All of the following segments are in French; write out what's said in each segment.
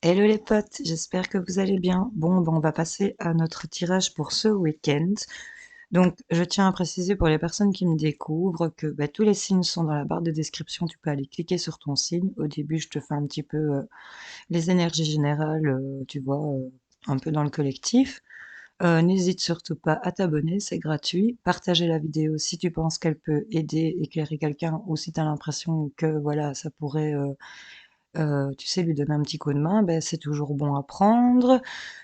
Hello les potes, j'espère que vous allez bien. Bon, ben, on va passer à notre tirage pour ce week-end. Donc, je tiens à préciser pour les personnes qui me découvrent que tous les signes sont dans la barre de description. Tu peux aller cliquer sur ton signe. Au début, je te fais un petit peu les énergies générales, tu vois, un peu dans le collectif. N'hésite surtout pas à t'abonner, c'est gratuit. Partager la vidéo si tu penses qu'elle peut aider, éclairer quelqu'un ou si tu as l'impression que voilà, ça pourrait tu sais, lui donner un petit coup de main, c'est toujours bon à prendre.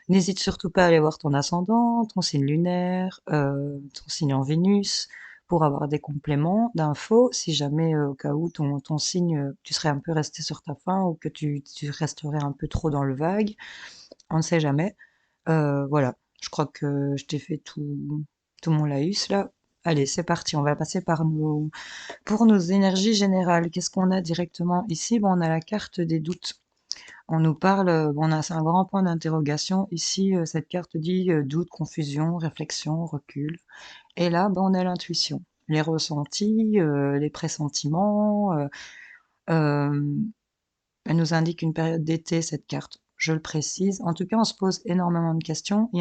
N'hésite surtout pas à aller voir ton ascendant, ton signe lunaire, ton signe en Vénus, pour avoir des compléments d'infos, si jamais, au cas où ton signe, tu serais un peu resté sur ta faim ou que tu resterais un peu trop dans le vague, on ne sait jamais. Voilà, je crois que je t'ai fait tout mon laïus là. Allez, c'est parti, on va passer par pour nos énergies générales. Qu'est-ce qu'on a directement ici? Bon, on a la carte des doutes. On nous parle, c'est un grand point d'interrogation. Ici, cette carte dit doute, confusion, réflexion, recul. Et là, on a l'intuition, les ressentis, les pressentiments. Euh, Elle nous indique une période d'été, cette carte. Je le précise. En tout cas, on se pose énormément de questions.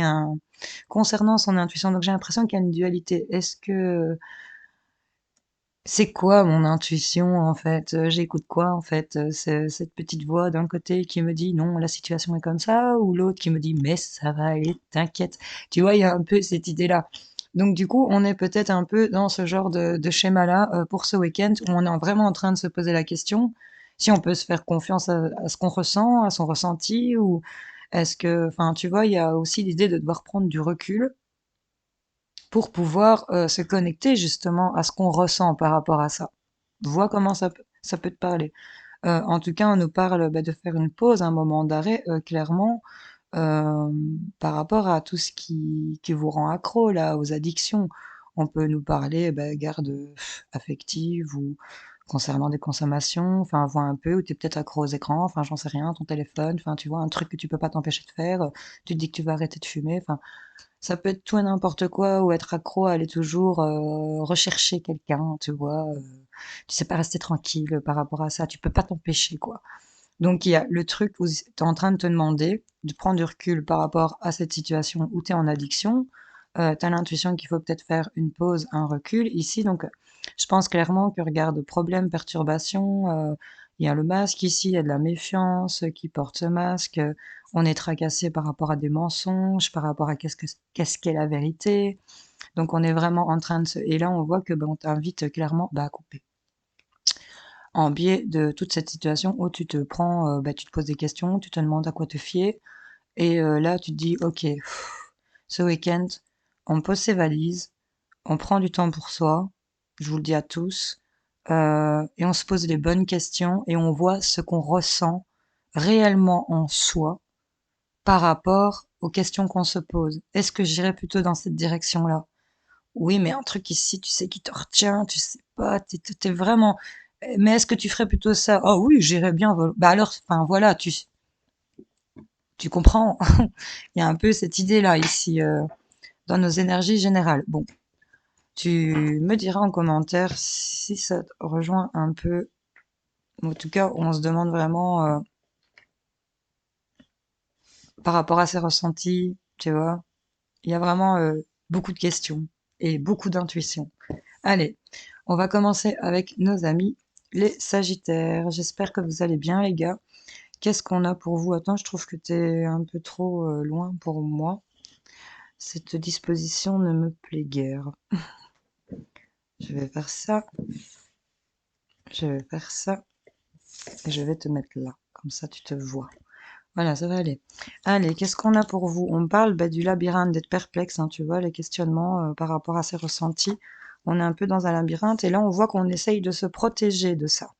Concernant son intuition, donc j'ai l'impression qu'il y a une dualité. Est-ce que c'est quoi mon intuition en fait? J'écoute quoi en fait? C'est cette petite voix d'un côté qui me dit non, la situation est comme ça, ou l'autre qui me dit mais ça va aller, t'inquiète. Tu vois, il y a un peu cette idée-là. Donc du coup, on est peut-être un peu dans ce genre de schéma-là pour ce week-end où on est vraiment en train de se poser la question si on peut se faire confiance à ce qu'on ressent, à son ressenti, ou est-ce que, enfin, tu vois, il y a aussi l'idée de devoir prendre du recul pour pouvoir se connecter justement à ce qu'on ressent par rapport à ça. Vois comment ça peut te parler. En tout cas, on nous parle de faire une pause, un moment d'arrêt, clairement, euh, par rapport à tout ce qui vous rend accro, là, aux addictions. On peut nous parler garde affective ou concernant des consommations, enfin, vois un peu, où tu es peut-être accro aux écrans, enfin, j'en sais rien, ton téléphone, enfin, tu vois, un truc que tu peux pas t'empêcher de faire, tu te dis que tu vas arrêter de fumer, enfin, ça peut être tout et n'importe quoi ou être accro à aller toujours rechercher quelqu'un, tu vois. Tu sais pas rester tranquille par rapport à ça. Tu peux pas t'empêcher, quoi. Donc il y a le truc où tu es en train de te demander de prendre du recul par rapport à cette situation où tu es en addiction. Tu as l'intuition qu'il faut peut-être faire une pause, un recul. Ici, donc, je pense clairement que regarde problème, perturbation, il y a le masque ici, il y a de la méfiance qui porte ce masque. On est tracassé par rapport à des mensonges, par rapport à qu'est-ce qu'est la vérité. Donc on est vraiment en train de se... Et là, on voit que on t'invite clairement à couper en biais de toute cette situation où tu te prends, tu te poses des questions, tu te demandes à quoi te fier, et là tu te dis, ok, ce week-end, on pose ses valises, on prend du temps pour soi, je vous le dis à tous, et on se pose les bonnes questions et on voit ce qu'on ressent réellement en soi par rapport aux questions qu'on se pose. Est-ce que j'irais plutôt dans cette direction-là? Oui, mais un truc ici, tu sais qui te retient, tu sais pas, t'es vraiment. Mais est-ce que tu ferais plutôt ça? Oh oui, j'irais bien. Bah alors, enfin voilà, tu comprends. Il y a un peu cette idée-là ici dans nos énergies générales. Bon, tu me diras en commentaire si ça te rejoint un peu. En tout cas, on se demande vraiment par rapport à ses ressentis, tu vois. Il y a vraiment beaucoup de questions et beaucoup d'intuition. Allez, on va commencer avec nos amis, les Sagittaires. J'espère que vous allez bien, les gars. Qu'est-ce qu'on a pour vous? Attends, je trouve que t'es un peu trop loin pour moi. Cette disposition ne me plaît guère. Je vais faire ça, je vais faire ça, et je vais te mettre là. Comme ça, tu te vois. Voilà, ça va aller. Allez, qu'est-ce qu'on a pour vous? On parle du labyrinthe, d'être perplexe, hein, tu vois, les questionnements par rapport à ses ressentis. On est un peu dans un labyrinthe, et là, on voit qu'on essaye de se protéger de ça.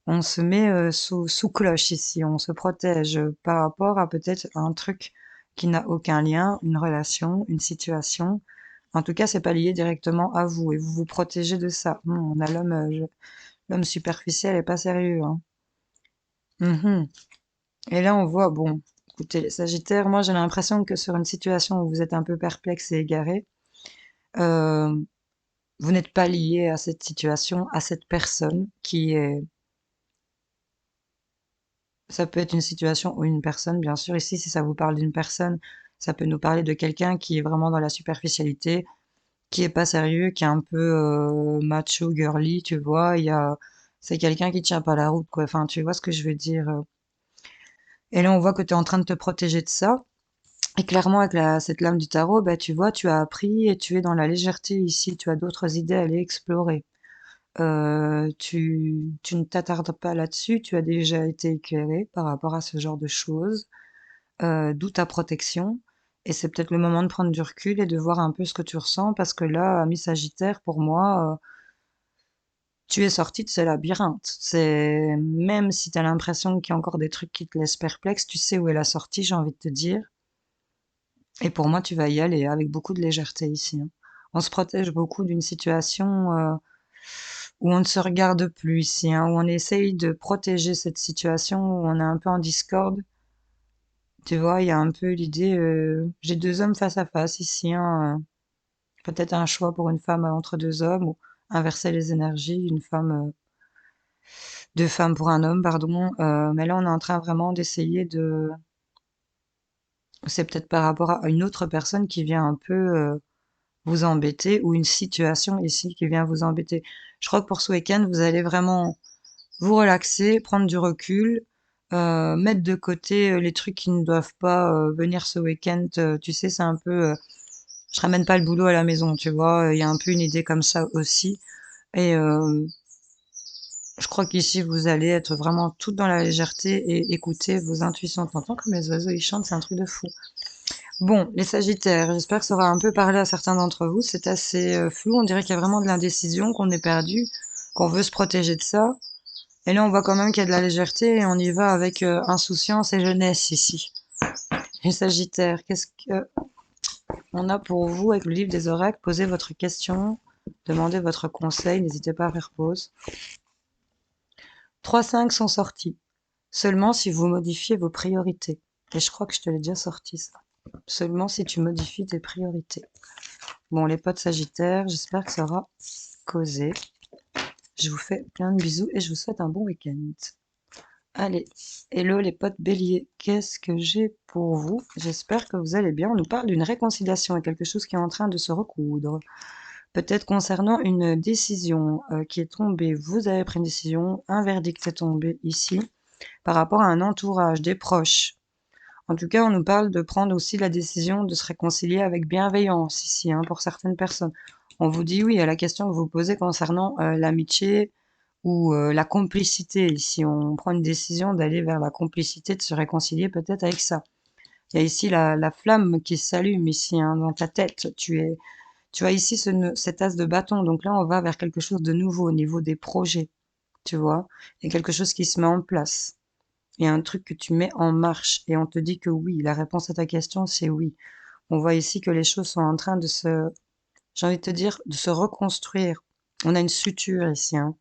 On se met sous cloche ici, on se protège par rapport à peut-être un truc qui n'a aucun lien, une relation, une situation. En tout cas, c'est pas lié directement à vous et vous vous protégez de ça. On a l'homme superficiel et pas sérieux, hein. Mhm. Et là, on voit, bon, écoutez, les Sagittaires, moi j'ai l'impression que sur une situation où vous êtes un peu perplexe et égaré, euh, vous n'êtes pas lié à cette situation, à cette personne qui est Ça peut être une situation ou une personne, bien sûr. Ici, si ça vous parle d'une personne, ça peut nous parler de quelqu'un qui est vraiment dans la superficialité, qui est pas sérieux, qui est un peu macho, girly, tu vois. C'est quelqu'un qui tient pas la route, quoi. Enfin, tu vois ce que je veux dire. Et là, on voit que tu es en train de te protéger de ça. Et clairement, avec cette lame du tarot, bah, tu vois, tu as appris et tu es dans la légèreté ici. Tu as d'autres idées à aller explorer. Tu ne t'attardes pas là-dessus. Tu as déjà été éclairé par rapport à ce genre de choses. D'où ta protection. Et c'est peut-être le moment de prendre du recul et de voir un peu ce que tu ressens, parce que là, ami Sagittaire, pour moi, tu es sorti de ce labyrinthe. C'est même si tu as l'impression qu'il y a encore des trucs qui te laissent perplexe, tu sais où est la sortie, j'ai envie de te dire. Et pour moi, tu vas y aller avec beaucoup de légèreté ici, hein. On se protège beaucoup d'une situation où on ne se regarde plus ici, hein, où on essaye de protéger cette situation, où on est un peu en discorde. Tu vois, il y a un peu l'idée, j'ai deux hommes face à face ici, hein, peut-être un choix pour une femme entre deux hommes, ou inverser les énergies, deux femmes pour un homme, pardon. Mais là, on est en train vraiment d'essayer c'est peut-être par rapport à une autre personne qui vient un peu vous embêter, ou une situation ici qui vient vous embêter. Je crois que pour ce week-end, vous allez vraiment vous relaxer, prendre du recul, mettre de côté les trucs qui ne doivent pas venir ce week-end. Tu sais, c'est un peu, je ramène pas le boulot à la maison, tu vois. Il y a un peu une idée comme ça aussi. Et je crois qu'ici, vous allez être vraiment toutes dans la légèreté et écouter vos intuitions. T'entends comme les oiseaux ils chantent, c'est un truc de fou. Bon, les Sagittaires, j'espère que ça aura un peu parlé à certains d'entre vous. C'est assez flou, on dirait qu'il y a vraiment de l'indécision, qu'on est perdu, qu'on veut se protéger de ça. Et là, on voit quand même qu'il y a de la légèreté et on y va avec insouciance et jeunesse ici. Les Sagittaires, qu'est-ce que on a pour vous avec le livre des oracles? Posez votre question, demandez votre conseil, n'hésitez pas à faire pause. 3-5 sont sortis. Seulement si vous modifiez vos priorités. Et je crois que je te l'ai déjà sorti ça. Seulement si tu modifies tes priorités. Bon, les potes Sagittaires, j'espère que ça aura causé. Je vous fais plein de bisous et je vous souhaite un bon week-end. Allez, hello les potes béliers, qu'est-ce que j'ai pour vous? J'espère que vous allez bien. On nous parle d'une réconciliation et quelque chose qui est en train de se recoudre. Peut-être concernant une décision qui est tombée. Vous avez pris une décision, un verdict est tombé ici par rapport à un entourage, des proches. En tout cas, on nous parle de prendre aussi la décision de se réconcilier avec bienveillance ici, hein, pour certaines personnes. On vous dit oui à la question que vous posez concernant l'amitié ou la complicité. Ici, on prend une décision d'aller vers la complicité, de se réconcilier peut-être avec ça. Il y a ici la flamme qui s'allume ici, hein, dans ta tête. Tu as ici cet as de bâton. Donc là, on va vers quelque chose de nouveau au niveau des projets, tu vois. Il y a quelque chose qui se met en place. Il y a un truc que tu mets en marche et on te dit que oui. La réponse à ta question, c'est oui. On voit ici que les choses sont en train de j'ai envie de te dire, de se reconstruire. On a une suture ici, hein.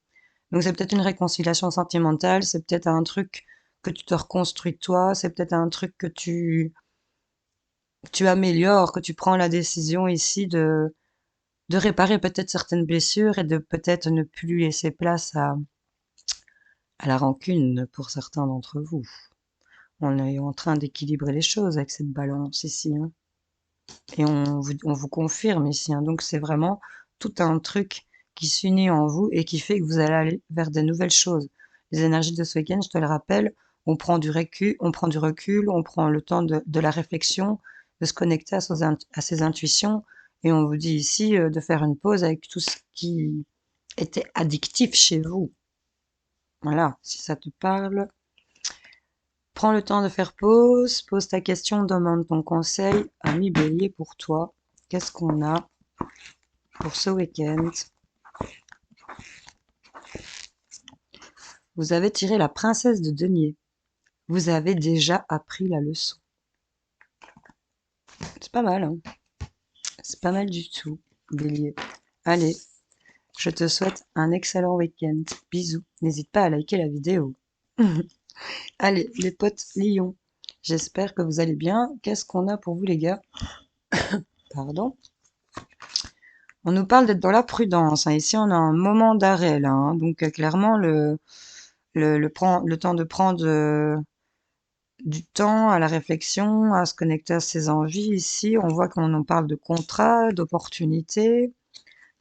Donc c'est peut-être une réconciliation sentimentale, c'est peut-être un truc que tu te reconstruis toi, c'est peut-être un truc que tu améliores, que tu prends la décision ici de réparer peut-être certaines blessures et de peut-être ne plus laisser place à la rancune pour certains d'entre vous. On est en train d'équilibrer les choses avec cette balance ici, hein. Et on vous confirme ici, hein. Donc c'est vraiment tout un truc qui s'unit en vous et qui fait que vous allez aller vers de nouvelles choses. Les énergies de ce week-end, je te le rappelle, on prend du recul, on prend le temps de la réflexion, de se connecter à ses intuitions, et on vous dit ici de faire une pause avec tout ce qui était addictif chez vous. Voilà, si ça te parle, prends le temps de faire pause, pose ta question, demande ton conseil, ami bélier pour toi. Qu'est-ce qu'on a pour ce week-end? Vous avez tiré la princesse de denier. Vous avez déjà appris la leçon. C'est pas mal, hein? C'est pas mal du tout, bélier. Allez, je te souhaite un excellent week-end. Bisous. N'hésite pas à liker la vidéo. Allez, les potes lions. J'espère que vous allez bien. Qu'est-ce qu'on a pour vous, les gars? Pardon. On nous parle d'être dans la prudence, hein. Ici, on a un moment d'arrêt, là, hein. Donc, clairement, le temps de prendre du temps à la réflexion, à se connecter à ses envies. Ici, on voit qu'on en parle de contrat, d'opportunités,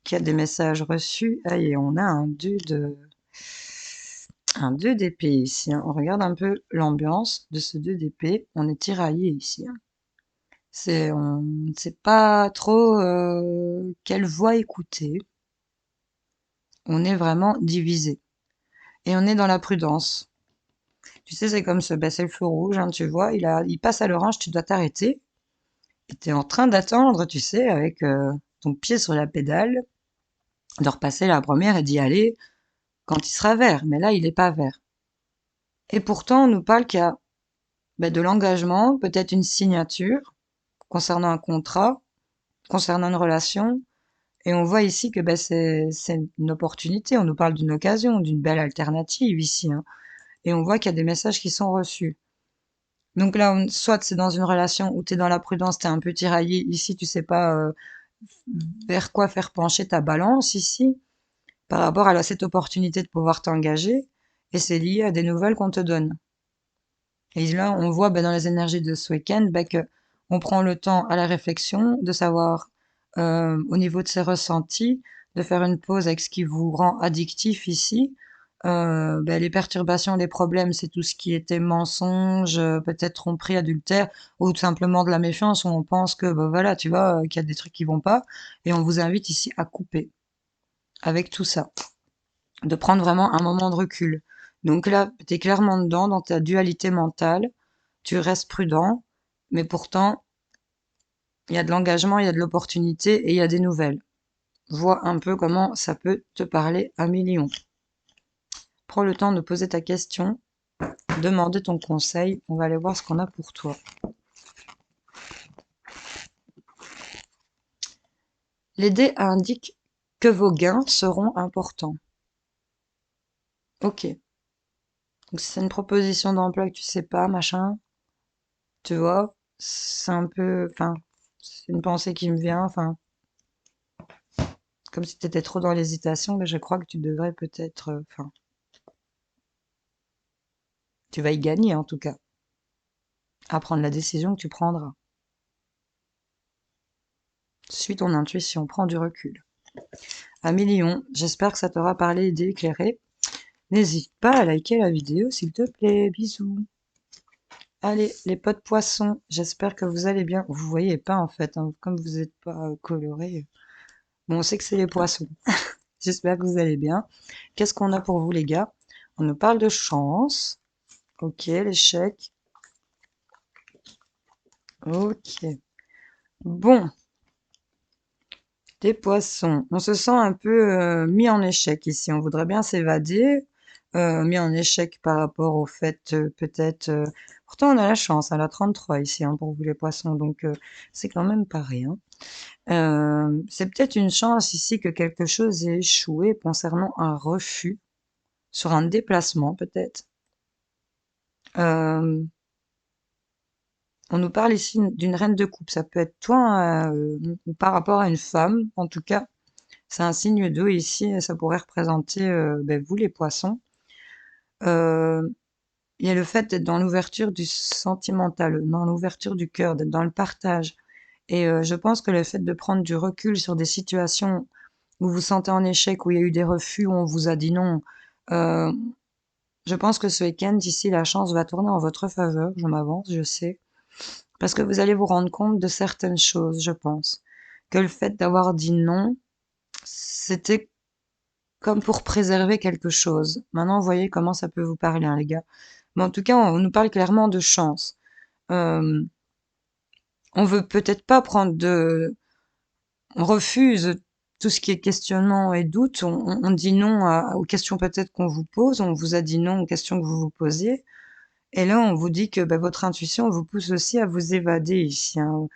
qu'il y a des messages reçus. Ah, et on a un 2 d'épée ici, hein. On regarde un peu l'ambiance de ce 2 d'épée. On est tiraillé ici, hein. On ne sait pas trop quelle voix écouter. On est vraiment divisé. Et on est dans la prudence. Tu sais, c'est comme c'est le feu rouge, hein, tu vois, il passe à l'orange, tu dois t'arrêter. Et tu es en train d'attendre, tu sais, avec ton pied sur la pédale, de repasser la première et d'y aller quand il sera vert. Mais là, il n'est pas vert. Et pourtant, on nous parle qu'il y a de l'engagement, peut-être une signature concernant un contrat, concernant une relation. Et on voit ici que c'est une opportunité. On nous parle d'une occasion, d'une belle alternative ici, hein. Et on voit qu'il y a des messages qui sont reçus. Donc là, soit c'est dans une relation où tu es dans la prudence, tu es un peu tiraillé. Ici, tu sais pas vers quoi faire pencher ta balance ici, par rapport à cette opportunité de pouvoir t'engager. Et c'est lié à des nouvelles qu'on te donne. Et là, on voit dans les énergies de ce week-end que on prend le temps à la réflexion, de savoir au niveau de ses ressentis, de faire une pause avec ce qui vous rend addictif ici. Les perturbations, les problèmes, c'est tout ce qui était mensonge, peut-être tromperie, adultère, ou tout simplement de la méfiance où on pense que voilà, tu vois, qu'il y a des trucs qui vont pas, et on vous invite ici à couper avec tout ça, de prendre vraiment un moment de recul. Donc là, tu es clairement dedans, dans ta dualité mentale, tu restes prudent, mais pourtant, il y a de l'engagement, il y a de l'opportunité et il y a des nouvelles. Vois un peu comment ça peut te parler à millions. Prends le temps de poser ta question, demander ton conseil, on va aller voir ce qu'on a pour toi. Les dés indiquent que vos gains seront importants. Ok. Donc si c'est une proposition d'emploi que tu sais pas, machin, tu vois, c'est un peu, enfin, c'est une pensée qui me vient, enfin, comme si tu étais trop dans l'hésitation, mais je crois que tu devrais peut-être, enfin, tu vas y gagner en tout cas, à prendre la décision que tu prendras. Suis ton intuition, prends du recul. À millions, j'espère que ça t'aura parlé, aidé, éclairé. N'hésite pas à liker la vidéo s'il te plaît, bisous. Allez, les potes poissons, j'espère que vous allez bien. Vous voyez pas en fait, hein, comme vous n'êtes pas colorés. Bon, on sait que c'est les poissons. J'espère que vous allez bien. Qu'est-ce qu'on a pour vous les gars? On nous parle de chance. Ok, l'échec. Ok. Bon, des poissons. On se sent un peu mis en échec ici. On voudrait bien s'évader. Mis en échec par rapport au fait peut-être... Pourtant, on a la chance, à la 33 ici, hein, pour vous les poissons. Donc, c'est quand même pas rien. C'est peut-être une chance ici que quelque chose ait échoué concernant un refus sur un déplacement peut-être. Euh, on nous parle ici d'une reine de coupe. Ça peut être toi ou par rapport à une femme. En tout cas, c'est un signe d'eau ici et ça pourrait représenter vous les poissons. Euh, il y a le fait d'être dans l'ouverture du sentimental, dans l'ouverture du cœur, d'être dans le partage. Et je pense que le fait de prendre du recul sur des situations où vous vous sentez en échec, où il y a eu des refus, où on vous a dit non, euh, je pense que ce week-end, ici, la chance va tourner en votre faveur. Je m'avance, je sais. Parce que vous allez vous rendre compte de certaines choses, je pense. Que le fait d'avoir dit non, c'était comme pour préserver quelque chose. Maintenant, vous voyez comment ça peut vous parler, hein, les gars. Mais en tout cas, on nous parle clairement de chance. Euh, on veut peut-être pas prendre de... On refuse tout ce qui est questionnement et doute. On dit non aux questions peut-être qu'on vous pose. On vous a dit non aux questions que vous vous posiez. Et là, on vous dit que votre intuition vous pousse aussi à vous évader ici, hein.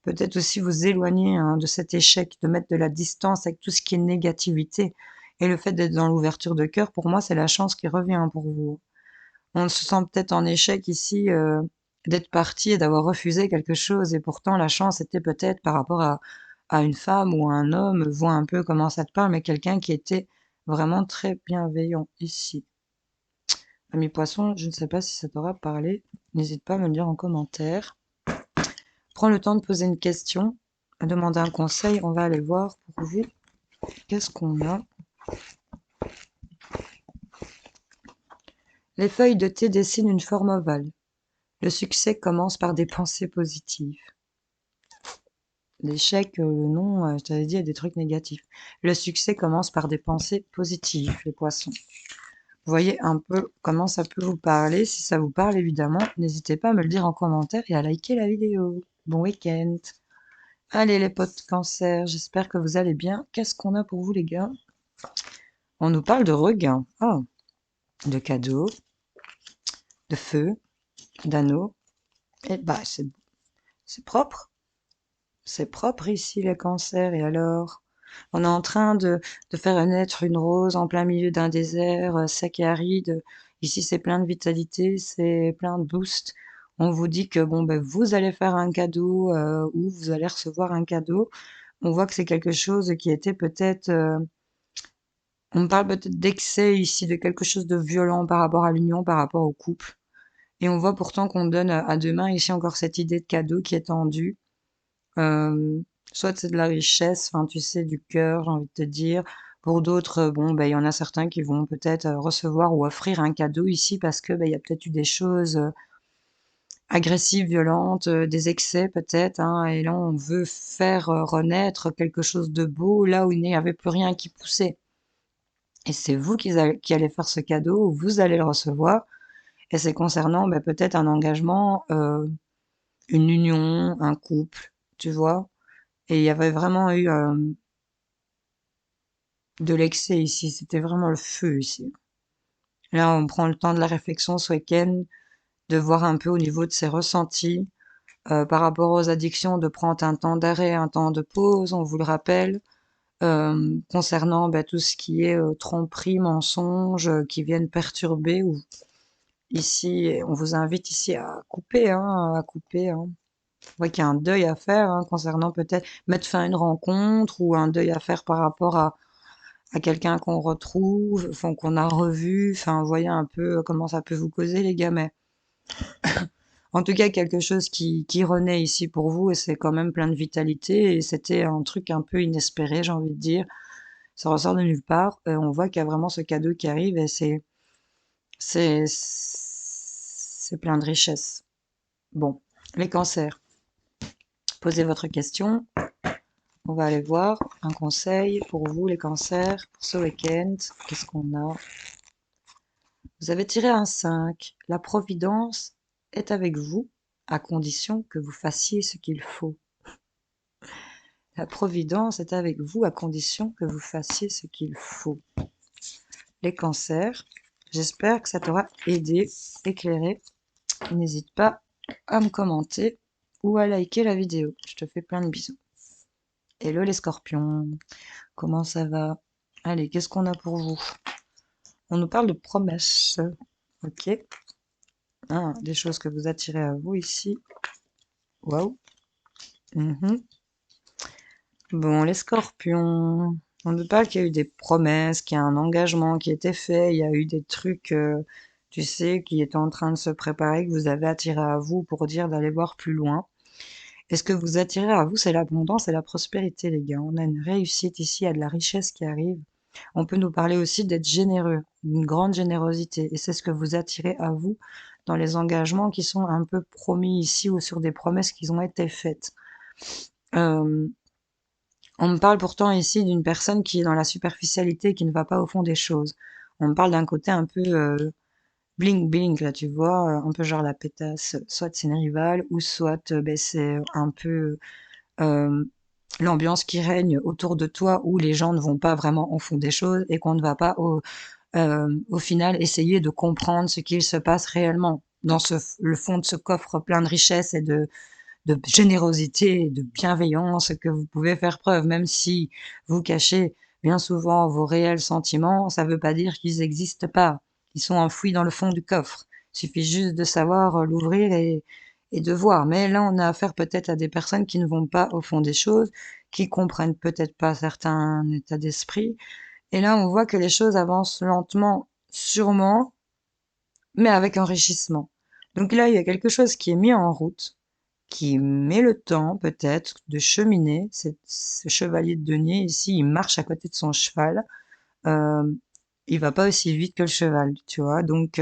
Peut-être aussi vous éloigner de cet échec, de mettre de la distance avec tout ce qui est négativité. Et le fait d'être dans l'ouverture de cœur, pour moi, c'est la chance qui revient pour vous. On se sent peut-être en échec ici d'être parti et d'avoir refusé quelque chose. Et pourtant, la chance était peut-être par rapport à une femme ou à un homme, vois un peu comment ça te parle, mais quelqu'un qui était vraiment très bienveillant ici. Ami poisson, je ne sais pas si ça t'aura parlé. N'hésite pas à me le dire en commentaire. Prends le temps de poser une question, à demander un conseil. On va aller voir pour vous. Qu'est-ce qu'on a? Les feuilles de thé dessinent une forme ovale. Le succès commence par des pensées positives. L'échec, le nom, je t'avais dit, il y a des trucs négatifs. Le succès commence par des pensées positives, les poissons. Vous voyez un peu comment ça peut vous parler. Si ça vous parle, évidemment, n'hésitez pas à me le dire en commentaire et à liker la vidéo. Bon week-end. Allez les potes cancer, j'espère que vous allez bien. Qu'est-ce qu'on a pour vous les gars? On nous parle de regain. Ah, de cadeaux, de feu, d'anneaux. Et bah c'est propre. C'est propre ici les cancers. Et alors? On est en train de faire naître une rose en plein milieu d'un désert sec et aride. Ici, c'est plein de vitalité, c'est plein de boost. On vous dit que bon, ben, vous allez faire un cadeau ou vous allez recevoir un cadeau. On voit que c'est quelque chose qui était peut-être... on parle peut-être d'excès ici, de quelque chose de violent par rapport à l'union, par rapport au couple. Et on voit pourtant qu'on donne à deux mains ici encore cette idée de cadeau qui est tendue. Euh, Soit c'est de la richesse, enfin tu sais, du cœur, j'ai envie de te dire. Pour d'autres, bon, ben il y en a certains qui vont peut-être recevoir ou offrir un cadeau ici parce que ben il y a peut-être eu des choses agressives, violentes, des excès peut-être, hein, et là on veut faire renaître quelque chose de beau là où il n'y avait plus rien qui poussait. Et c'est vous qui allez faire ce cadeau, vous allez le recevoir, et c'est concernant ben, peut-être un engagement, une union, un couple, tu vois. Et il y avait vraiment eu de l'excès ici, c'était vraiment le feu ici. Là, on prend le temps de la réflexion ce week-end, de voir un peu au niveau de ses ressentis, par rapport aux addictions, de prendre un temps d'arrêt, un temps de pause, on vous le rappelle, concernant bah, tout ce qui est tromperie, mensonge, qui viennent perturber. Ou ici, on vous invite ici à couper, hein, à couper. Hein. On voit qu'il y a un deuil à faire hein, concernant peut-être mettre fin à une rencontre ou un deuil à faire par rapport à quelqu'un qu'on retrouve, enfin qu'on a revu, enfin vous voyez un peu comment ça peut vous causer les gars, mais en tout cas quelque chose qui renaît ici pour vous et c'est quand même plein de vitalité et c'était un truc un peu inespéré j'ai envie de dire, ça ressort de nulle part, on voit qu'il y a vraiment ce cadeau qui arrive et c'est plein de richesse. Bon, les cancers, posez votre question, on va aller voir un conseil pour vous les cancers pour ce week-end, qu'est-ce qu'on a? Vous avez tiré un 5. La providence est avec vous, à condition que vous fassiez ce qu'il faut. La providence est avec vous, à condition que vous fassiez ce qu'il faut. Les cancers, j'espère que ça t'aura aidé, éclairé. N'hésite pas à me commenter ou à liker la vidéo. Je te fais plein de bisous. Hello les scorpions, comment ça va? Allez, qu'est-ce qu'on a pour vous? On nous parle de promesses. Ok. Ah, des choses que vous attirez à vous ici. Waouh. Mhm. Bon, les scorpions, on ne parle qu'il y a eu des promesses, qu'il y a un engagement qui a été fait, il y a eu des trucs, tu sais, qui étaient en train de se préparer, que vous avez attiré à vous pour dire d'aller voir plus loin. Et ce que vous attirez à vous, c'est l'abondance et la prospérité, les gars. On a une réussite ici, il y a de la richesse qui arrive. On peut nous parler aussi d'être généreux, d'une grande générosité. Et c'est ce que vous attirez à vous dans les engagements qui sont un peu promis ici ou sur des promesses qui ont été faites. Euh, On me parle pourtant ici d'une personne qui est dans la superficialité, qui ne va pas au fond des choses. On me parle d'un côté un peu bling bling là, tu vois, un peu genre la pétasse. Soit c'est une rivale, ou soit ben, c'est un peu euh, l'ambiance qui règne autour de toi, où les gens ne vont pas vraiment au fond des choses et qu'on ne va pas au final essayer de comprendre ce qu'il se passe réellement dans le fond de ce coffre plein de richesses et de générosité et de bienveillance que vous pouvez faire preuve, même si vous cachez bien souvent vos réels sentiments, ça ne veut pas dire qu'ils n'existent pas. Ils sont enfouis dans le fond du coffre. Il suffit juste de savoir l'ouvrir et de voir. Mais là, on a affaire peut-être à des personnes qui ne vont pas au fond des choses, qui comprennent peut-être pas certains états d'esprit. Et là, on voit que les choses avancent lentement, sûrement, mais avec enrichissement. Donc là, il y a quelque chose qui est mis en route, qui met le temps peut-être de cheminer. Ce chevalier de denier ici, il marche à côté de son cheval. Euh, il va pas aussi vite que le cheval, tu vois. Donc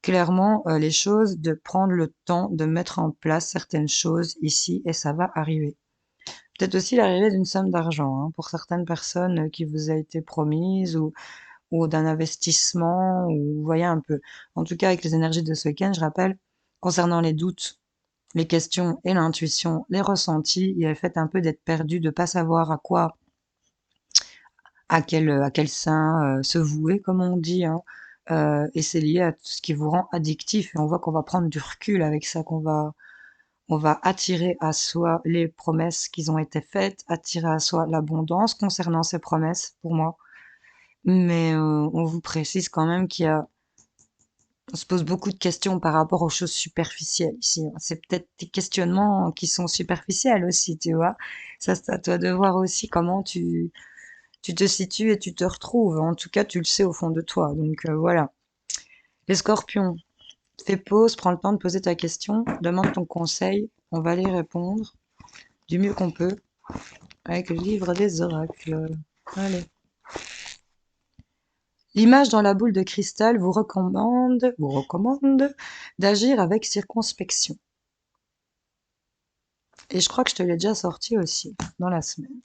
clairement, les choses, de prendre le temps de mettre en place certaines choses ici, et ça va arriver. Peut-être aussi l'arrivée d'une somme d'argent, hein, pour certaines personnes qui vous a été promise, ou d'un investissement, ou vous voyez un peu. En tout cas, avec les énergies de ce week-end, je rappelle, concernant les doutes, les questions et l'intuition, les ressentis, il y a le fait un peu d'être perdu, de pas savoir à quoi, à quel sein se vouer, comme on dit, hein. Et c'est lié à tout ce qui vous rend addictif. Et on voit qu'on va prendre du recul avec ça, on va attirer à soi les promesses qui ont été faites, attirer à soi l'abondance concernant ces promesses, pour moi. Mais on vous précise quand même on se pose beaucoup de questions par rapport aux choses superficielles ici, hein. C'est peut-être des questionnements qui sont superficiels aussi, tu vois. Ça, c'est à toi de voir aussi comment tu te situes et tu te retrouves. En tout cas, tu le sais au fond de toi. Donc voilà. Les scorpions, fais pause, prends le temps de poser ta question, demande ton conseil, on va les répondre du mieux qu'on peut avec le livre des oracles. Allez. L'image dans la boule de cristal vous recommande d'agir avec circonspection. Et je crois que je te l'ai déjà sorti aussi dans la semaine.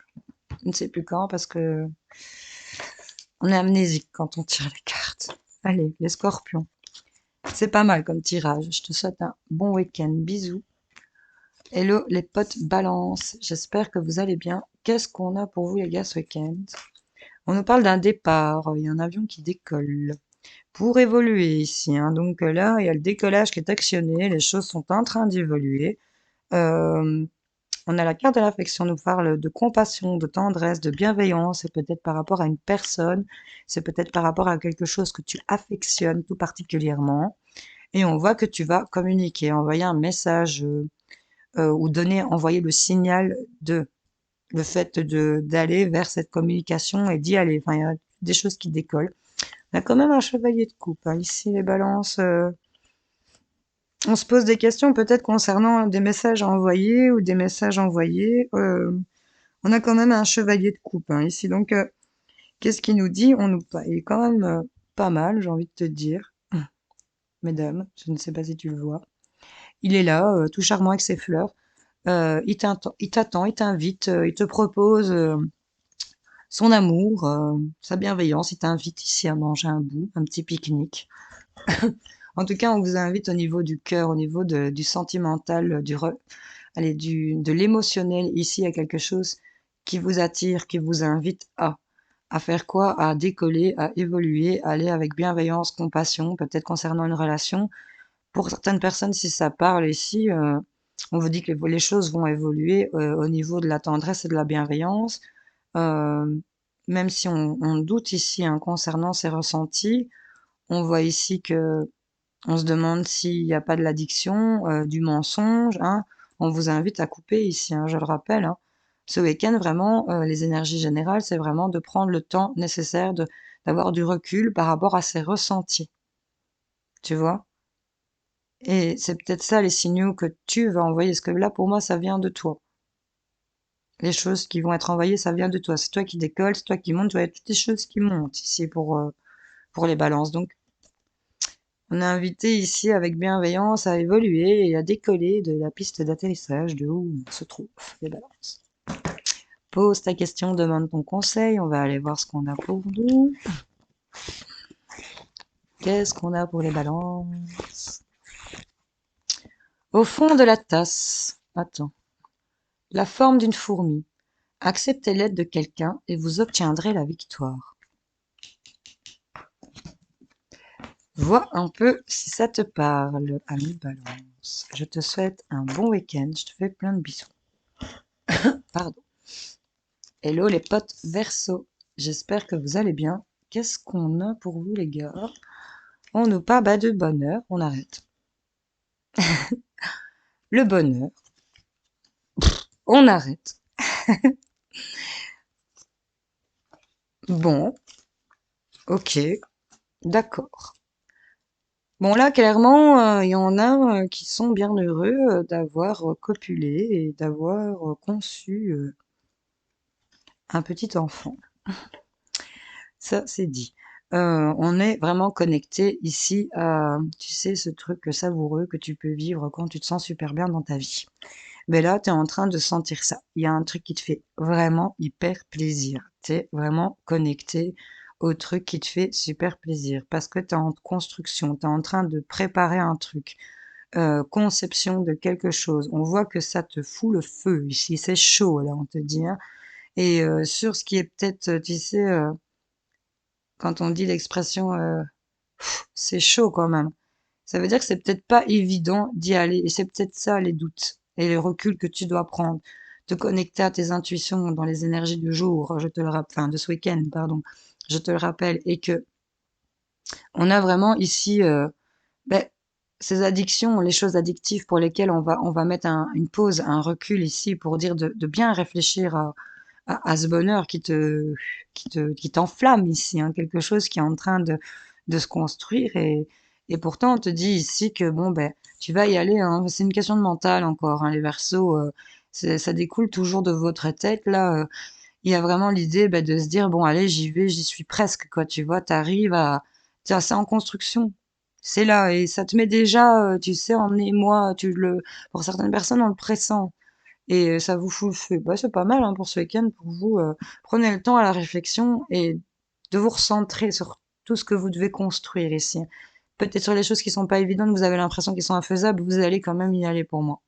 Je ne sais plus quand parce que on est amnésique quand on tire les cartes. Allez, les scorpions. C'est pas mal comme tirage. Je te souhaite un bon week-end. Bisous. Hello les potes balance. J'espère que vous allez bien. Qu'est-ce qu'on a pour vous les gars ce week-end? On nous parle d'un départ. Il y a un avion qui décolle. Pour évoluer ici, hein. Donc là, il y a le décollage qui est actionné, les choses sont en train d'évoluer. Euh, on a la carte de l'affection, nous parle de compassion, de tendresse, de bienveillance, c'est peut-être par rapport à une personne, c'est peut-être par rapport à quelque chose que tu affectionnes tout particulièrement. Et on voit que tu vas communiquer, envoyer un message ou envoyer le signal de le fait de d'aller vers cette communication et d'y aller. Enfin, il y a des choses qui décollent. On a quand même un chevalier de coupe, hein. Ici, les balances, on se pose des questions peut-être concernant des messages à envoyer ou des messages envoyés. On a quand même un chevalier de coupe, hein, ici. Donc, qu'est-ce qu'il nous dit? Il est quand même pas mal, j'ai envie de te dire. Mesdames, je ne sais pas si tu le vois. Il est là, tout charmant avec ses fleurs. Il t'attend, il t'invite, il te propose son amour, sa bienveillance. Il t'invite ici à manger un bout, un petit pique-nique. En tout cas, on vous invite au niveau du cœur, au niveau du sentimental, de l'émotionnel. Ici, il y a quelque chose qui vous attire, qui vous invite à faire quoi? À décoller, à évoluer, à aller avec bienveillance, compassion, peut-être concernant une relation. Pour certaines personnes, si ça parle ici, on vous dit que les choses vont évoluer au niveau de la tendresse et de la bienveillance. Euh, Même si on doute ici, hein, concernant ces ressentis, on voit ici que on se demande s'il n'y a pas de l'addiction, du mensonge, hein. On vous invite à couper ici, hein, je le rappelle, hein. Ce week-end, vraiment, les énergies générales, c'est vraiment de prendre le temps nécessaire d'avoir du recul par rapport à ses ressentis, tu vois? Et c'est peut-être ça les signaux que tu vas envoyer, parce que là, pour moi, ça vient de toi. Les choses qui vont être envoyées, ça vient de toi. C'est toi qui décolle, c'est toi qui monte, tu vois, il y a toutes les choses qui montent ici pour les balances. Donc, on est invité ici avec bienveillance à évoluer et à décoller de la piste d'atterrissage de où on se trouve, les balances. Pose ta question, demande ton conseil, on va aller voir ce qu'on a pour nous. Qu'est-ce qu'on a pour les balances? Au fond de la tasse, attends, la forme d'une fourmi. Acceptez l'aide de quelqu'un et vous obtiendrez la victoire. Vois un peu si ça te parle, ami balance. Je te souhaite un bon week-end, je te fais plein de bisous. Pardon. Hello les potes Verseau, j'espère que vous allez bien. Qu'est-ce qu'on a pour vous les gars? On nous parle de bonheur, on arrête. Le bonheur, on arrête. Bon, ok, d'accord. Bon là, clairement, il y en a qui sont bien heureux d'avoir copulé et d'avoir conçu un petit enfant. Ça, c'est dit. On est vraiment connecté ici à, tu sais, ce truc savoureux que tu peux vivre quand tu te sens super bien dans ta vie. Mais là, tu es en train de sentir ça. Il y a un truc qui te fait vraiment hyper plaisir. Tu es vraiment connecté au truc qui te fait super plaisir parce que tu es en construction, tu es en train de préparer un truc, conception de quelque chose. On voit que ça te fout le feu ici, c'est chaud là, on te dit, hein. Et sur ce qui est peut-être, tu sais, quand on dit l'expression c'est chaud quand même. Ça veut dire que c'est peut-être pas évident d'y aller. Et c'est peut-être ça les doutes et les reculs que tu dois prendre. Te connecter à tes intuitions dans les énergies du jour, je te le rappelle, enfin de ce week-end, pardon, je te le rappelle. Et que on a vraiment ici ben, ces addictions, les choses addictives pour lesquelles on va mettre une pause, un recul ici pour dire de bien réfléchir à ce bonheur qui t'enflamme ici, hein, quelque chose qui est en train de se construire et pourtant on te dit ici que bon ben tu vas y aller, hein, c'est une question de mental encore, hein, les Verseaux, ça découle toujours de votre tête là. Il y a vraiment l'idée de se dire bon allez j'y vais, j'y suis presque quoi, tu vois, t'arrives à, tiens, c'est en construction, c'est là et ça te met déjà, tu sais, en émoi, pour certaines personnes on le pressent. Et ça vous fout le feu. Bah, c'est pas mal hein, pour ce week-end, pour vous. Prenez le temps à la réflexion et de vous recentrer sur tout ce que vous devez construire ici. Peut-être sur les choses qui sont pas évidentes, vous avez l'impression qu'ils sont infaisables, vous allez quand même y aller pour moi.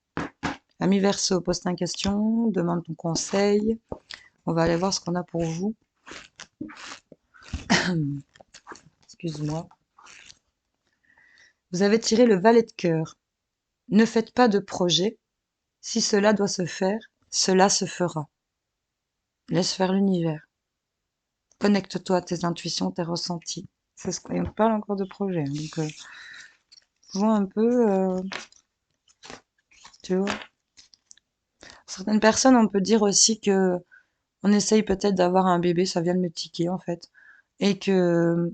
Ami Verseau, pose ta question, demande ton conseil. On va aller voir ce qu'on a pour vous. Excuse-moi. Vous avez tiré le valet de cœur. Ne faites pas de projet. Si cela doit se faire, cela se fera. Laisse faire l'univers. Connecte-toi à tes intuitions, tes ressentis. C'est ce qu'on parle encore de projet. Hein, donc, vois un peu, tu vois. Certaines personnes, on peut dire aussi que on essaye peut-être d'avoir un bébé, ça vient de me tiquer en fait, et que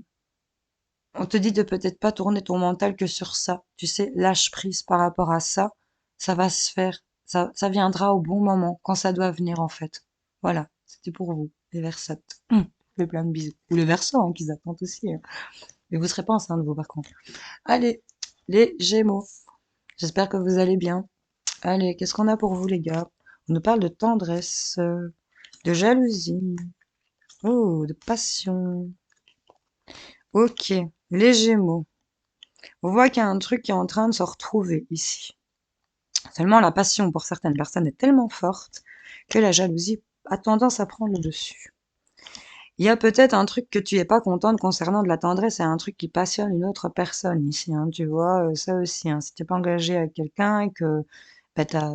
on te dit de peut-être pas tourner ton mental que sur ça. Tu sais, lâche prise par rapport à ça, ça va se faire, ça viendra au bon moment, quand ça doit venir en fait. Voilà, c'était pour vous, les Versettes. Je fais plein de bisous. Ou les Verseaux, hein, qu'ils attendent aussi. Hein. Mais vous serez pas enceinte, vous, par contre. Allez, les Gémeaux. J'espère que vous allez bien. Allez, qu'est-ce qu'on a pour vous, les gars? On nous parle de tendresse, de jalousie, oh, de passion. Ok, les Gémeaux. On voit qu'il y a un truc qui est en train de se retrouver ici. Seulement, la passion pour certaines personnes est tellement forte que la jalousie a tendance à prendre le dessus. Il y a peut-être un truc que tu es pas contente concernant de la tendresse et un truc qui passionne une autre personne ici, hein, tu vois, ça aussi, hein, si t'es pas engagé avec quelqu'un et que bah, t'as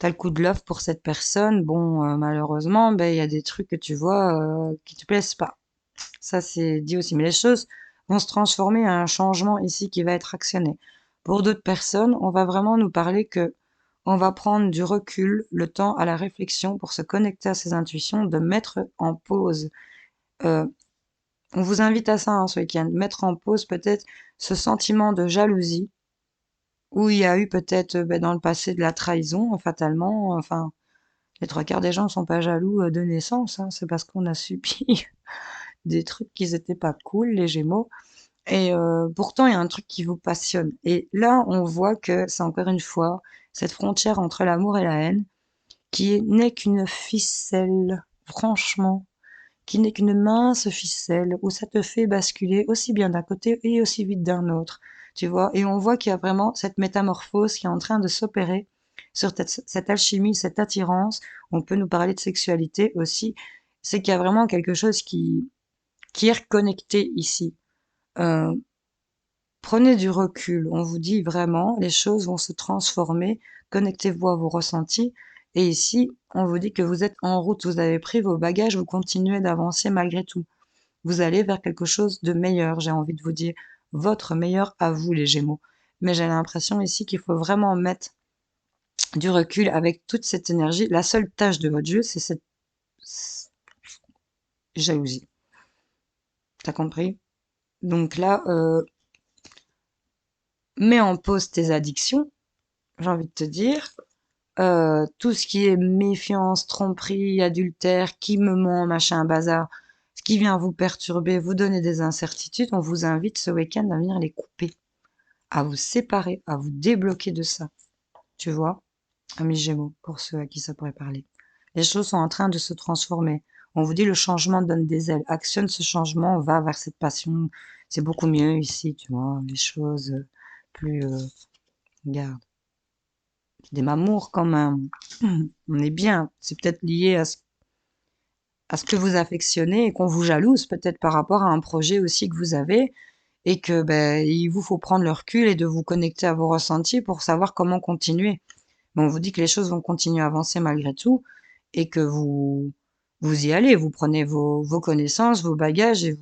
le coup de love pour cette personne, bon, malheureusement, ben il y a des trucs que tu vois qui te plaisent pas. Ça, c'est dit aussi. Mais les choses vont se transformer à un changement ici qui va être actionné. Pour d'autres personnes, on va vraiment nous parler que on va prendre du recul, le temps à la réflexion pour se connecter à ses intuitions, de mettre en pause. Euh, on vous invite à ça hein, ce week-end, mettre en pause peut-être ce sentiment de jalousie où il y a eu peut-être dans le passé de la trahison, fatalement. Enfin, les trois quarts des gens ne sont pas jaloux de naissance, hein, c'est parce qu'on a subi des trucs qui n'étaient pas cool, les Gémeaux. Et pourtant, il y a un truc qui vous passionne. Et là, on voit que c'est encore une fois cette frontière entre l'amour et la haine qui n'est qu'une ficelle, franchement, qui n'est qu'une mince ficelle où ça te fait basculer aussi bien d'un côté et aussi vite d'un autre, tu vois. Et on voit qu'il y a vraiment cette métamorphose qui est en train de s'opérer sur cette alchimie, cette attirance. On peut nous parler de sexualité aussi. C'est qu'il y a vraiment quelque chose qui est reconnecté ici. Euh, Prenez du recul. On vous dit vraiment, les choses vont se transformer. Connectez-vous à vos ressentis. Et ici, on vous dit que vous êtes en route. Vous avez pris vos bagages. Vous continuez d'avancer malgré tout. Vous allez vers quelque chose de meilleur. J'ai envie de vous dire votre meilleur à vous, les Gémeaux. Mais j'ai l'impression ici qu'il faut vraiment mettre du recul avec toute cette énergie. La seule tâche de votre jeu, c'est cette jalousie. T'as compris? Donc là, Mets en pause tes addictions, j'ai envie de te dire. Tout ce qui est méfiance, tromperie, adultère, qui me ment, machin, bazar, ce qui vient vous perturber, vous donner des incertitudes, on vous invite ce week-end à venir les couper, à vous séparer, à vous débloquer de ça. Tu vois, amis Gémeaux, pour ceux à qui ça pourrait parler. Les choses sont en train de se transformer. On vous dit le changement donne des ailes. Actionne ce changement, on va vers cette passion. C'est beaucoup mieux ici, tu vois, les choses plus... regarde, des mamours quand même. On est bien. C'est peut-être lié à ce que vous affectionnez et qu'on vous jalouse peut-être par rapport à un projet aussi que vous avez et que ben il vous faut prendre le recul et de vous connecter à vos ressentis pour savoir comment continuer. Mais on vous dit que les choses vont continuer à avancer malgré tout et que vous y allez, vous prenez vos connaissances, vos bagages et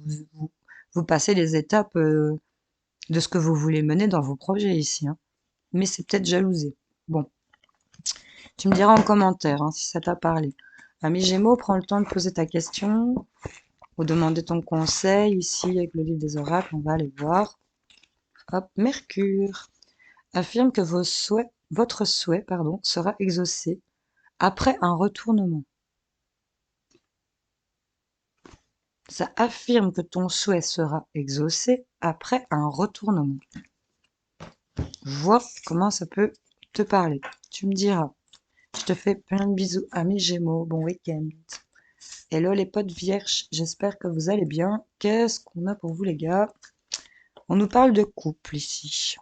vous passez les étapes de ce que vous voulez mener dans vos projets ici, hein. Mais c'est peut-être jalousé. Bon, tu me diras en commentaire hein, si ça t'a parlé. Ami Gémeaux, prends le temps de poser ta question ou demander ton conseil ici avec le livre des oracles. On va aller voir. Hop, Mercure affirme que votre souhait, sera exaucé après un retournement. Ça affirme que ton souhait sera exaucé après un retournement. Vois comment ça peut te parler. Tu me diras. Je te fais plein de bisous, amis Gémeaux. Bon week-end. Hello les potes vierges, j'espère que vous allez bien. Qu'est-ce qu'on a pour vous les gars? On nous parle de couple ici.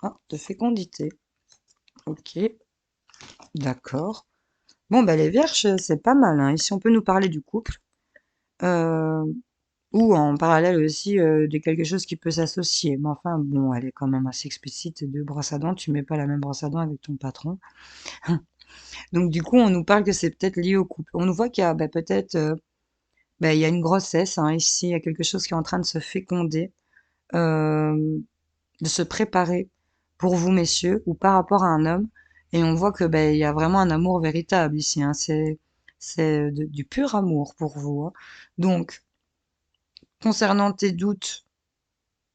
Ah, de fécondité. Ok, d'accord. Bon, bah les vierges, c'est pas mal, hein. Ici, on peut nous parler du couple. Euh, ou en parallèle aussi de quelque chose qui peut s'associer. Mais enfin, bon, elle est quand même assez explicite. De brosse à dents, tu mets pas la même brosse à dents avec ton patron. Donc du coup, on nous parle que c'est peut-être lié au couple. On nous voit qu'il y a bah, peut-être bah, il y a une grossesse hein, ici, il y a quelque chose qui est en train de se féconder, de se préparer pour vous, messieurs, ou par rapport à un homme. Et on voit que ben il y a vraiment un amour véritable ici. Hein. C'est du pur amour pour vous. Hein. Donc, concernant tes doutes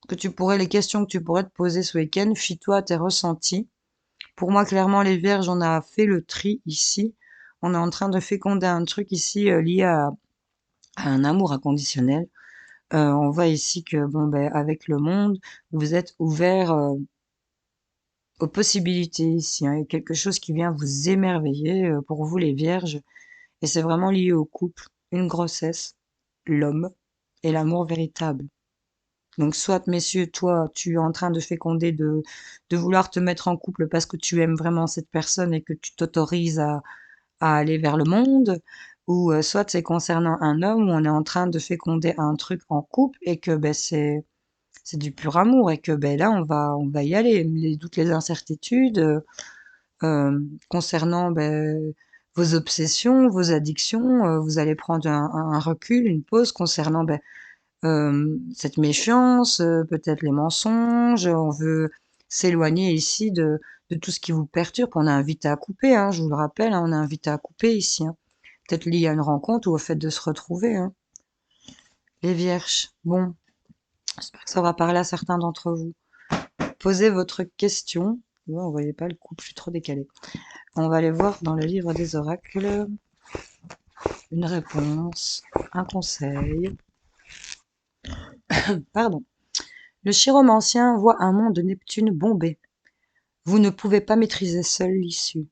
les questions que tu pourrais te poser ce week-end, fie-toi à tes ressentis. Pour moi, clairement, les vierges, on a fait le tri ici. On est en train de féconder un truc ici lié à un amour inconditionnel. On voit ici que, bon, ben, avec le monde, vous êtes ouvert aux possibilités ici. Hein. Il y a quelque chose qui vient vous émerveiller pour vous, les vierges. Et c'est vraiment lié au couple, une grossesse, l'homme et l'amour véritable. Donc, soit, messieurs, toi, tu es en train de féconder, de vouloir te mettre en couple parce que tu aimes vraiment cette personne et que tu t'autorises à aller vers le monde, ou soit c'est concernant un homme où on est en train de féconder un truc en couple et que ben, c'est du pur amour et que ben, là, on va y aller. Les doutes, les incertitudes concernant ben, vos obsessions, vos addictions, vous allez prendre un recul, une pause concernant ben, cette méfiance, peut-être les mensonges, on veut s'éloigner ici de tout ce qui vous perturbe. On est invité à couper, hein, je vous le rappelle, hein, on est invité à couper ici. Hein. Peut-être lié à une rencontre ou au fait de se retrouver. Hein. Les vierges, bon, j'espère que ça va parler à certains d'entre vous. Posez votre question. Ouais, on voyait pas le couple, je suis trop décalée. On va aller voir dans le livre des oracles une réponse, un conseil. Pardon. Le chiromancien voit un monde de Neptune bombé. Vous ne pouvez pas maîtriser seul l'issue.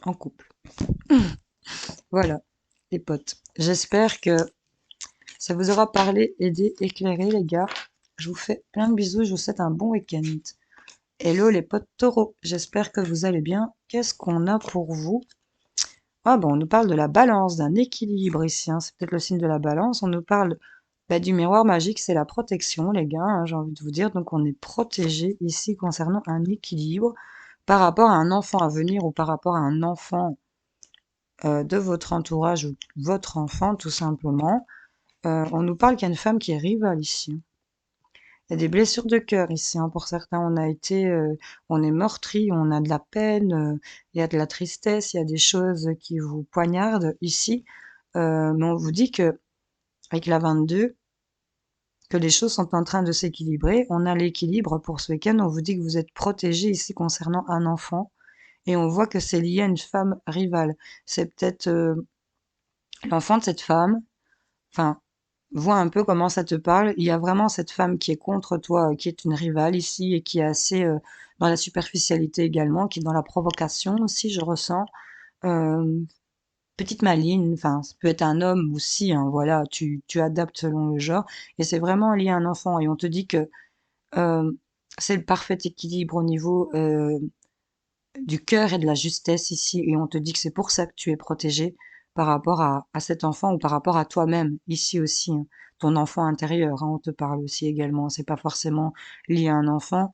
En couple. Voilà, les potes. J'espère que ça vous aura parlé, aidé, éclairé, les gars. Je vous fais plein de bisous. Je vous souhaite un bon week-end. Hello, les potes taureaux. J'espère que vous allez bien. Qu'est-ce qu'on a pour vous? Ah bon, on nous parle de la balance, d'un équilibre ici. Hein. C'est peut-être le signe de la balance. On nous parle du miroir magique, c'est la protection, les gars. Hein, j'ai envie de vous dire. Donc, on est protégé ici concernant un équilibre par rapport à un enfant à venir ou par rapport à un enfant de votre entourage ou votre enfant, tout simplement. On nous parle qu'il y a une femme qui est rivale ici. Il y a des blessures de cœur ici. Hein. Pour certains, on est meurtri, on a de la peine, il y a de la tristesse, il y a des choses qui vous poignardent ici. Mais on vous dit que avec la 22, que les choses sont en train de s'équilibrer. On a l'équilibre pour ce week-end. On vous dit que vous êtes protégé ici concernant un enfant. Et on voit que c'est lié à une femme rivale. C'est peut-être l'enfant de cette femme. Enfin, vois un peu comment ça te parle. Il y a vraiment cette femme qui est contre toi, qui est une rivale ici et qui est assez dans la superficialité également, qui est dans la provocation aussi, je ressens. Euh, Petite maligne, enfin, ça peut être un homme aussi, hein, voilà, tu adaptes selon le genre. Et c'est vraiment lié à un enfant. Et on te dit que euh, c'est le parfait équilibre au niveau du cœur et de la justesse ici, et on te dit que c'est pour ça que tu es protégé par rapport à cet enfant ou par rapport à toi-même, ici aussi, hein. Ton enfant intérieur, hein, on te parle aussi également, c'est pas forcément lié à un enfant,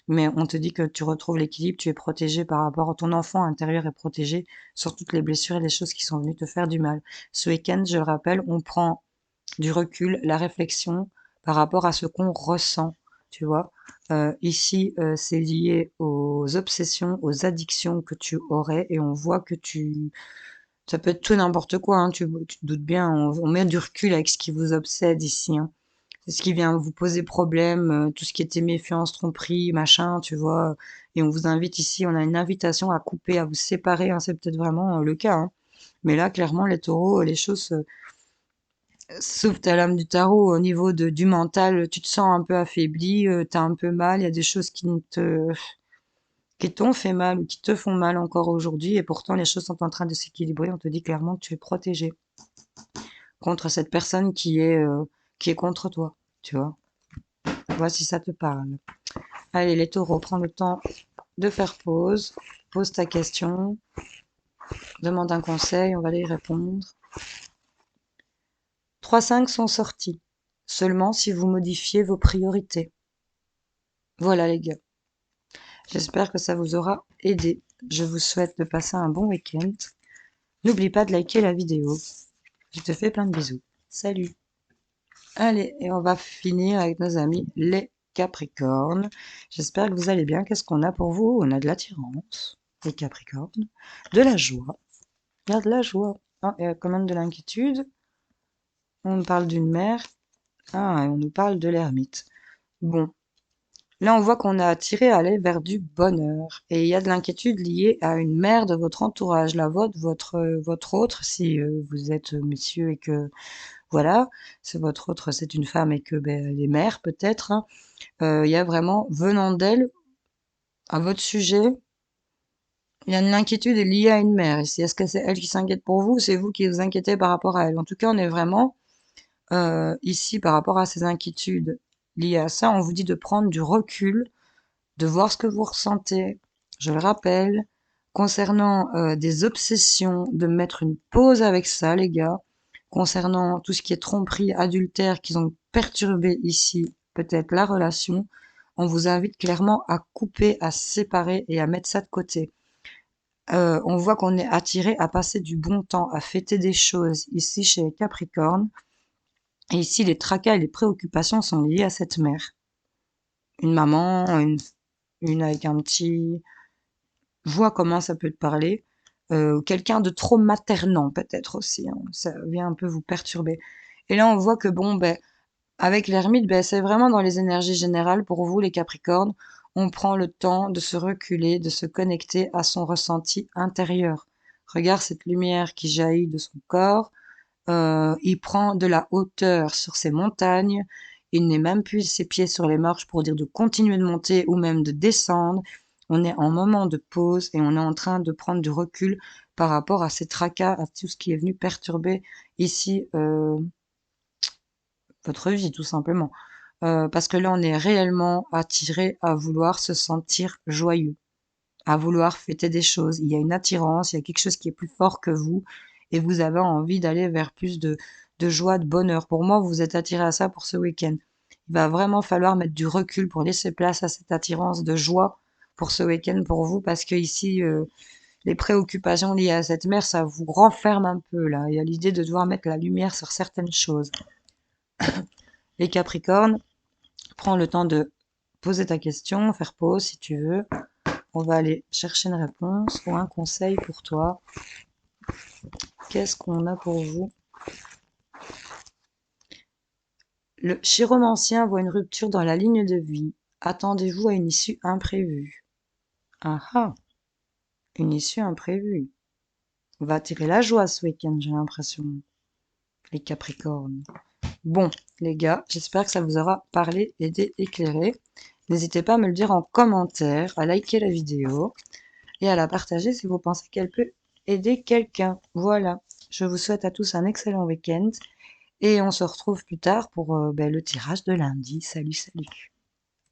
mais on te dit que tu retrouves l'équilibre, tu es protégé par rapport à ton enfant intérieur est protégé sur toutes les blessures et les choses qui sont venues te faire du mal. Ce week-end, je le rappelle, on prend du recul, la réflexion par rapport à ce qu'on ressent, tu vois. Ici, c'est lié aux obsessions, aux addictions que tu aurais, et on voit que ça peut être tout n'importe quoi, hein, tu te doutes bien, on met du recul avec ce qui vous obsède ici, hein. C'est ce qui vient vous poser problème, tout ce qui était méfiance, tromperie, machin, tu vois. Et on vous invite ici, on a une invitation à couper, à vous séparer, hein, c'est peut-être vraiment le cas, hein. Mais là, clairement, les taureaux, les choses sauf ta lame du tarot, au niveau du mental, tu te sens un peu affaibli, t'as un peu mal, il y a des choses qui t'ont fait mal ou qui te font mal encore aujourd'hui, et pourtant les choses sont en train de s'équilibrer. On te dit clairement que tu es protégé contre cette personne qui est contre toi, tu vois. Vois si ça te parle. Allez, les taureaux, prends le temps de faire pause, pose ta question, demande un conseil, on va aller y répondre. 3-5 sont sortis, seulement si vous modifiez vos priorités. Voilà les gars. J'espère que ça vous aura aidé. Je vous souhaite de passer un bon week-end. N'oublie pas de liker la vidéo. Je te fais plein de bisous. Salut. Allez, et on va finir avec nos amis les Capricornes. J'espère que vous allez bien. Qu'est-ce qu'on a pour vous? On a de l'attirance, les Capricornes, de la joie. Il y a de la joie. Ah, il y a quand même de l'inquiétude. On nous parle d'une mère. Ah, et on nous parle de l'ermite. Bon, là, on voit qu'on a attiré à aller vers du bonheur. Et il y a de l'inquiétude liée à une mère de votre entourage, la vôtre, votre autre, si vous êtes monsieur et que, voilà, c'est votre autre, c'est une femme et que ben, elle est mère peut-être, hein. Il y a vraiment, venant d'elle, à votre sujet, il y a une inquiétude liée à une mère. Ici, est-ce que c'est elle qui s'inquiète pour vous ou c'est vous qui vous inquiétez par rapport à elle? En tout cas, on est vraiment ici par rapport à ces inquiétudes liées à ça. On vous dit de prendre du recul, de voir ce que vous ressentez. Je le rappelle, concernant des obsessions, de mettre une pause avec ça, les gars. Concernant tout ce qui est tromperie, adultère, qu'ils ont perturbé ici, peut-être la relation, on vous invite clairement à couper, à séparer et à mettre ça de côté. On voit qu'on est attiré à passer du bon temps, à fêter des choses ici chez les Capricornes. Et ici, les tracas et les préoccupations sont liés à cette mère. Une maman, une avec un petit, vois comment ça peut te parler. Quelqu'un de trop maternant peut-être aussi, hein. Ça vient un peu vous perturber. Et là, on voit que bon, ben, avec l'ermite, ben, c'est vraiment dans les énergies générales pour vous, les Capricornes. On prend le temps de se reculer, de se connecter à son ressenti intérieur. Regarde cette lumière qui jaillit de son corps. Il prend de la hauteur sur ses montagnes. Il n'est même plus ses pieds sur les marches pour dire de continuer de monter ou même de descendre. On est en moment de pause et on est en train de prendre du recul par rapport à ces tracas, à tout ce qui est venu perturber ici votre vie, tout simplement. Parce que là, on est réellement attiré à vouloir se sentir joyeux, à vouloir fêter des choses. Il y a une attirance, il y a quelque chose qui est plus fort que vous et vous avez envie d'aller vers plus de joie, de bonheur. Pour moi, vous êtes attiré à ça pour ce week-end. Il va vraiment falloir mettre du recul pour laisser place à cette attirance de joie pour ce week-end pour vous parce que ici, les préoccupations liées à cette mère, ça vous renferme un peu là. Il y a l'idée de devoir mettre la lumière sur certaines choses. Les Capricornes, prends le temps de poser ta question, faire pause si tu veux. On va aller chercher une réponse ou un conseil pour toi. Qu'est-ce qu'on a pour vous? Le chiromancien voit une rupture dans la ligne de vie. Attendez-vous à une issue imprévue. Ah ah, une issue imprévue. On va attirer la joie ce week-end, j'ai l'impression, les Capricornes. Bon, les gars, j'espère que ça vous aura parlé, aidé, éclairé. N'hésitez pas à me le dire en commentaire, à liker la vidéo et à la partager si vous pensez qu'elle peut aider quelqu'un. Voilà, je vous souhaite à tous un excellent week-end et on se retrouve plus tard pour le tirage de lundi. Salut, salut.